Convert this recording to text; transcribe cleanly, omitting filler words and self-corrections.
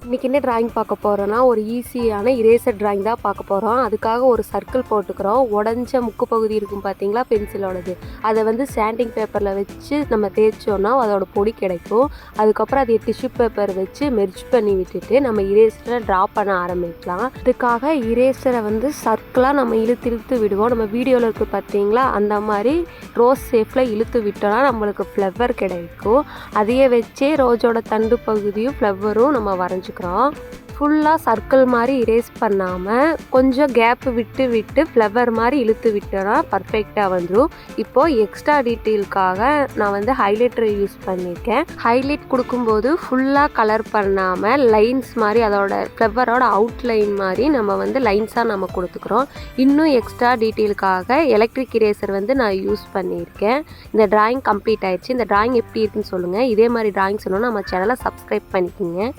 இன்றைக்கி என்ன ட்ராயிங் பார்க்க போகிறோன்னா ஒரு ஈஸியான இரேசர் ட்ராயிங் தான் பார்க்க போகிறோம். அதுக்காக ஒரு சர்க்கிள் போட்டுக்கிறோம். உடஞ்ச முக்கு பகுதி இருக்கும் பார்த்தீங்களா, பென்சிலோடது. அதை வந்து சாண்டிங் பேப்பரில் வச்சு நம்ம தேய்ச்சோன்னா அதோட பொடி கிடைக்கும். அதுக்கப்புறம் அதை டிஷ்யூ பேப்பர் வச்சு மெர்ஜ் பண்ணி விட்டுட்டு நம்ம இரேசரை ட்ரா பண்ண ஆரம்பிக்கலாம். இதுக்காக இரேசரை வந்து சர்க்கிளாக நம்ம இழுத்து இழுத்து விடுவோம். நம்ம வீடியோவில் இருக்குது பார்த்தீங்களா, அந்த மாதிரி ரோஸ் ஷேப்பில் இழுத்து விட்டோன்னா நம்மளுக்கு ஃப்ளவர் கிடைக்கும். அதையே வச்சே ரோஜோட தண்டு பகுதியும் ஃப்ளவரும் நம்ம வரைஞ்சிக்கிறோம். ஃபுல்லாக சர்க்கிள் மாதிரி இரேஸ் பண்ணாமல் கொஞ்சம் கேப்பு விட்டு விட்டு ஃப்ளவர் மாதிரி இழுத்து விட்டோன்னா பர்ஃபெக்டாக வந்துடும். இப்போது எக்ஸ்ட்ரா டீட்டெயிலுக்காக நான் வந்து ஹைலைட்டரை யூஸ் பண்ணியிருக்கேன். ஹைலைட் கொடுக்கும்போது ஃபுல்லாக கலர் பண்ணாமல் லைன்ஸ் மாதிரி அதோட ஃப்ளவரோட அவுட்லைன் மாதிரி நம்ம வந்து லைன்ஸாக நம்ம கொடுத்துக்கிறோம். இன்னும் எக்ஸ்ட்ரா டீட்டெயிலுக்காக எலக்ட்ரிக் இரேசர் வந்து நான் யூஸ் பண்ணியிருக்கேன். இந்த ட்ராயிங் கம்ப்ளீட் ஆயிடுச்சு. இந்த ட்ராயிங் எப்படி இருக்குன்னு சொல்லுங்கள். இதே மாதிரி ட்ராயிங் சொல்லணும்னா நம்ம சேனலை சப்ஸ்கிரைப் பண்ணிக்கோங்க.